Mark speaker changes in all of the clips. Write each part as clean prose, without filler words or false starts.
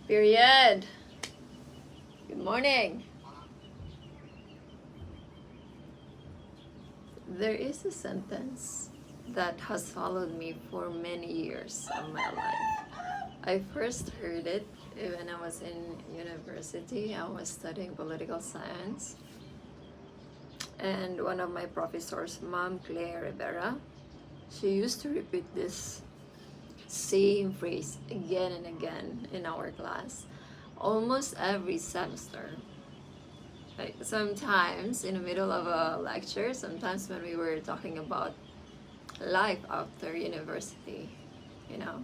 Speaker 1: Period. Good morning. There is a sentence that has followed me for many years of my life. I first heard it when I was in university. I was studying political science. And one of my professors, Mom Claire Rivera, she used to repeat this same phrase again and again in our class, almost every semester. Like sometimes in the middle of a lecture, sometimes when we were talking about life after university, you know,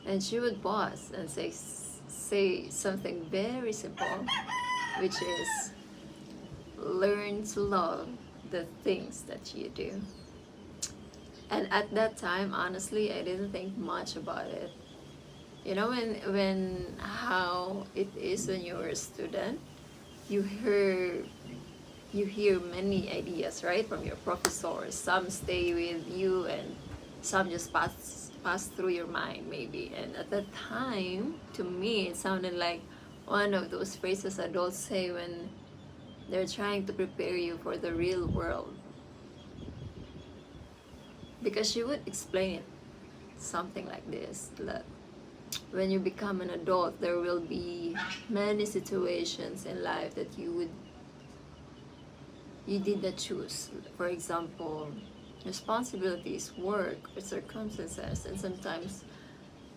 Speaker 1: and she would pause and say something very simple, which is learn to love the things that you do. And at that time, honestly, I didn't think much about it. You know, when how it is when you're a student, you hear you hear many ideas, right, from your professors. Some stay with you, and some just pass through your mind, maybe. And at that time, to me, it sounded like one of those phrases adults say when they're trying to prepare you for the real world. Because she would explain it something like this: that when you become an adult, there will be many situations in life that you did not choose. For example, responsibilities, work, or circumstances, and sometimes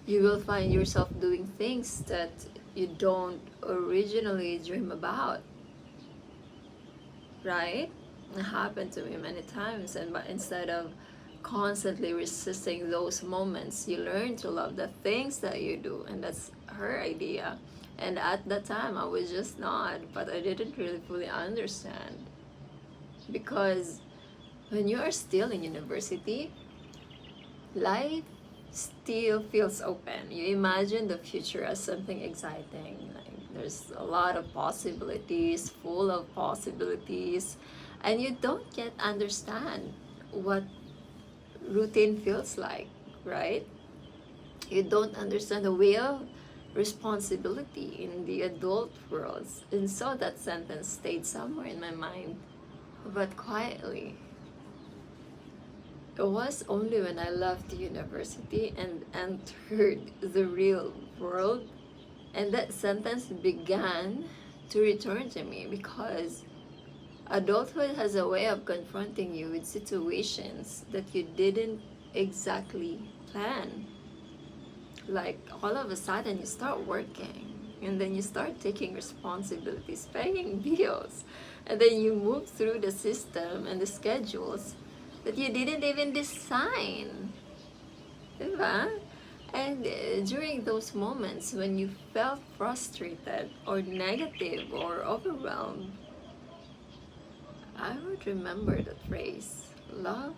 Speaker 1: you will find yourself doing things that you don't originally dream about, right? It happened to me many times, and but instead of constantly resisting those moments, you learn to love the things that you do, and that's her idea. And at that time, I was just not, but I didn't really fully understand, because when you are still in university, life still feels open. You imagine the future as something exciting. Like there's a lot of possibilities, full of possibilities, and you don't yet understand what routine feels like, right? You don't understand the way of responsibility in the adult worlds. And so that sentence stayed somewhere in my mind, but quietly. It was only when I left the university and entered the real world, and that sentence began to return to me, because adulthood has a way of confronting you with situations that you didn't exactly plan. Like all of a sudden you start working, and then you start taking responsibilities, paying bills, and then you move through the system and the schedules that you didn't even design, diba? And during those moments when you felt frustrated or negative or overwhelmed, I would remember the phrase, learn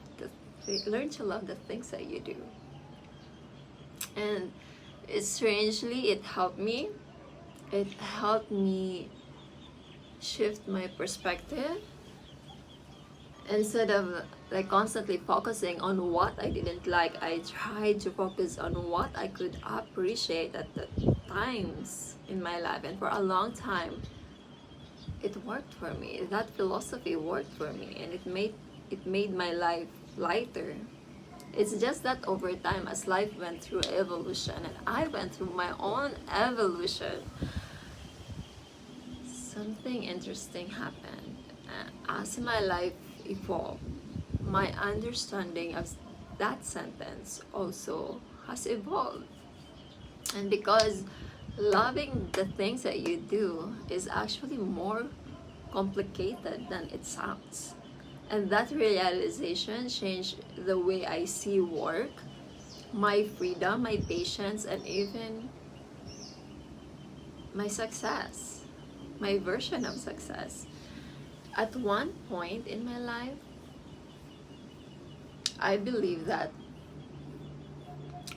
Speaker 1: to love the things that you do. And strangely, it helped me shift my perspective. Instead of like constantly focusing on what I didn't like, I tried to focus on what I could appreciate at the times in my life. And for a long time, it worked for me. That philosophy worked for me, and it made my life lighter. It's just that over time, as life went through evolution and I went through my own evolution, something interesting happened. As my life evolved, my understanding of that sentence also has evolved. And because loving the things that you do is actually more complicated than it sounds. And that realization changed the way I see work, my freedom, my patience, and even my success, my version of success. At one point in my life, I believe that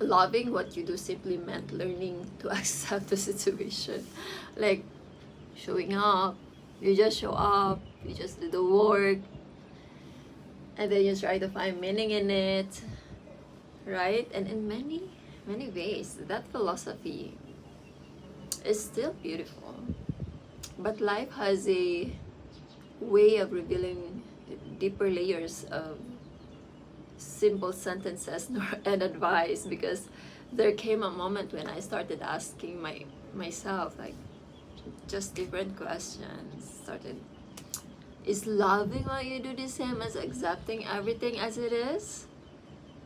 Speaker 1: loving what you do simply meant learning to accept the situation. Like showing up, you just show up, you just do the work, and then you try to find meaning in it, right? And in many ways, that philosophy is still beautiful. But life has a way of revealing deeper layers of simple sentences and advice, because there came a moment when I started asking myself like just different questions. Started, is loving what you do the same as accepting everything as it is?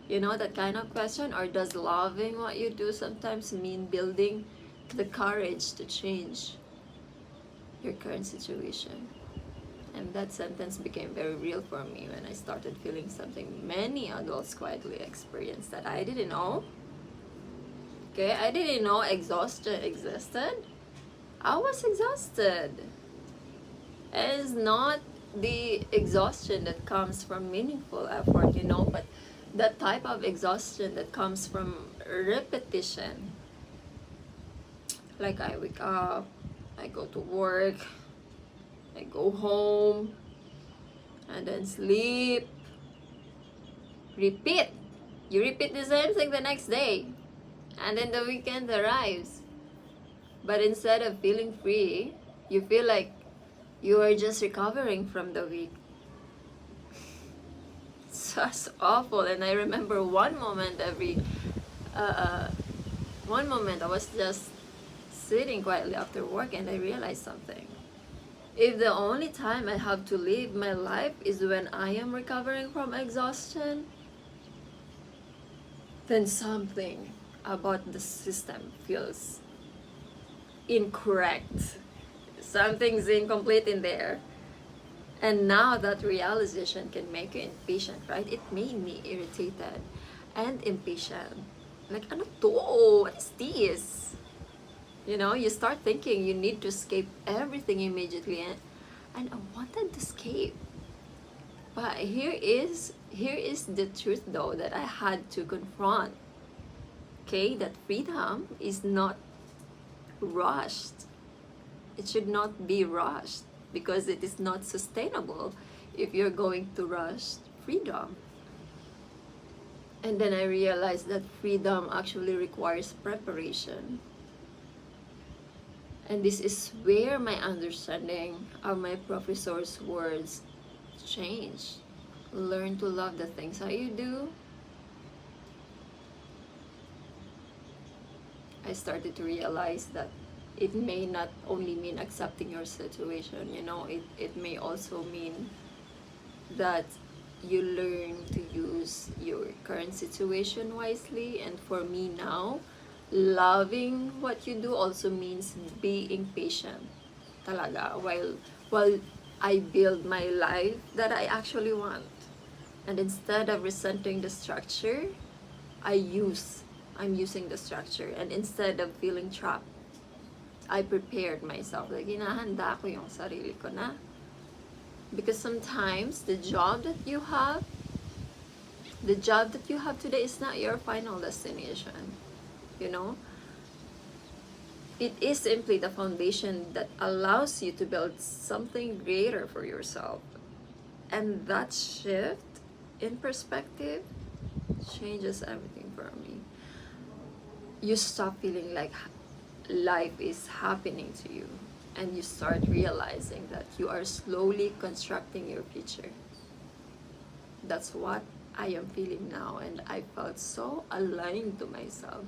Speaker 1: You know, that kind of question. Or does loving what you do sometimes mean building the courage to change your current situation? And that sentence became very real for me when I started feeling something many adults quietly experience that I didn't know. Okay, I didn't know exhaustion existed. I was exhausted. It's not the exhaustion that comes from meaningful effort, you know, but that type of exhaustion that comes from repetition. Like I wake up, I go to work, I go home, and then sleep. Repeat. You repeat the same thing the next day. And then the weekend arrives. But instead of feeling free, you feel like you are just recovering from the week. It's just awful. And I remember one moment I was just sitting quietly after work and I realized something. If the only time I have to live my life is when I am recovering from exhaustion, then something about the system feels incorrect. Something's incomplete in there. And now that realization can make you impatient, right? It made me irritated and impatient. Like, ano to? What is this? You know, you start thinking you need to escape everything immediately. And I wanted to escape. But here is the truth though that I had to confront. Okay, that freedom is not rushed. It should not be rushed because it is not sustainable if you're going to rush freedom. And then I realized that freedom actually requires preparation. And this is where my understanding of my professor's words changed. Learn to love the things that you do. I started to realize that it may not only mean accepting your situation, you know, it may also mean that you learn to use your current situation wisely. And for me now, loving what you do also means being patient talaga while I build my life that I actually want. And instead of resenting the structure, I'm using the structure. And instead of feeling trapped, I prepared myself. Like, hinahanda ko yung sarili ko na. Because sometimes the job that you have today is not your final destination. You know? It is simply the foundation that allows you to build something greater for yourself. And that shift in perspective changes everything for me. You stop feeling like life is happening to you, and you start realizing that you are slowly constructing your future. That's what I am feeling now, and I felt so aligned to myself.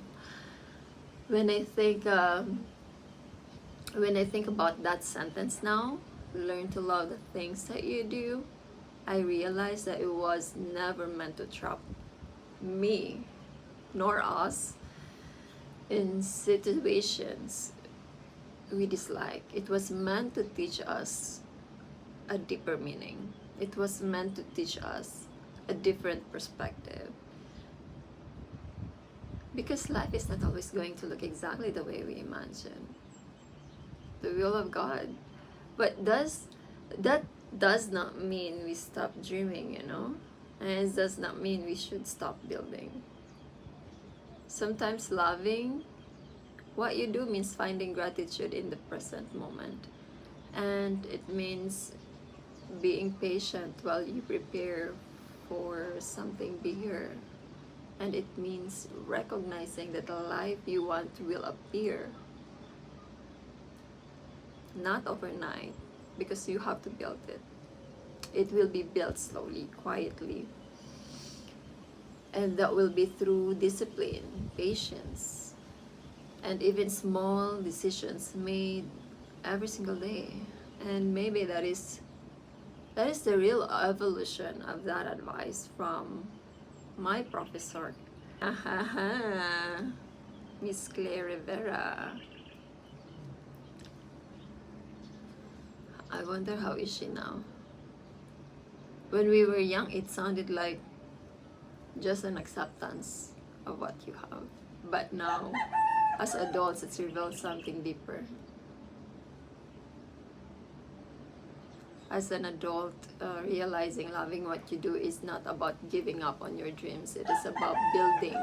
Speaker 1: When I think about that sentence now, learn to love the things that you do, I realized that it was never meant to trap me nor us in situations we dislike. It was meant to teach us a deeper meaning. It was meant to teach us a different perspective. Because life is not always going to look exactly the way we imagine. The will of God. But that does not mean we stop dreaming, you know? And it does not mean we should stop building. Sometimes loving what you do means finding gratitude in the present moment. And it means being patient while you prepare for something bigger. And it means recognizing that the life you want will appear not overnight, because you have to build it. It will be built slowly, quietly, and that will be through discipline, patience, and even small decisions made every single day. And maybe that is the real evolution of that advice from my professor. Miss Claire Rivera. I wonder how is she now. When we were young, it sounded like just an acceptance of what you have. But now, as adults, it's revealed something deeper. As an adult, realizing loving what you do is not about giving up on your dreams. It is about building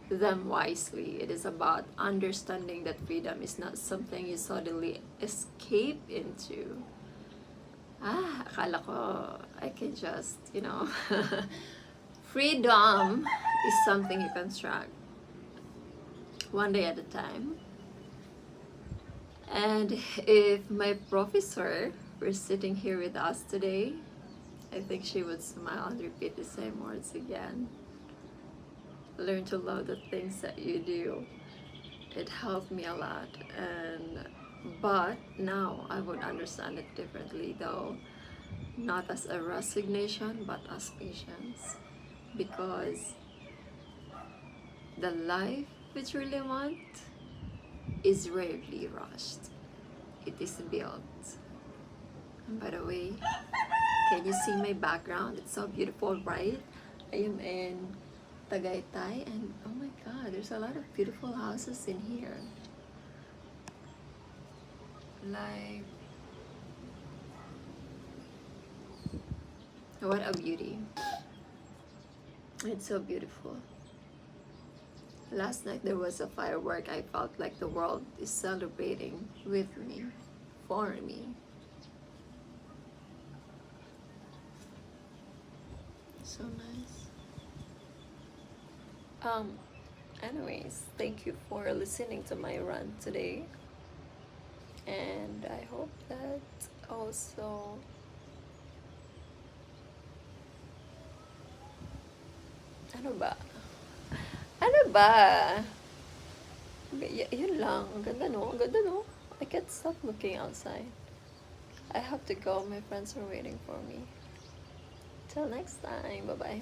Speaker 1: them wisely. It is about understanding that freedom is not something you suddenly escape into. Akala ko I can just, freedom is something you construct one day at a time. And if my professor were sitting here with us today, I think she would smile and repeat the same words again. Learn to love the things that you do. It helped me a lot, but now I would understand it differently, though not as a resignation but as patience, because the life we truly want is rarely rushed. It is built. And by the way, can you see my background? It's so beautiful, right? I am in Tagaytay, and oh my god, there's a lot of beautiful houses in here. Like, what a beauty. It's so beautiful. Last night there was a firework. I felt like the world is celebrating with me, for me. So nice. Anyways, thank you for listening to my rant today. And I hope that also ano ba? Ano ba? Yun lang. Ang ganda no? Ang ganda no? I can't stop looking outside. I have to go. My friends are waiting for me. Till next time. Bye-bye.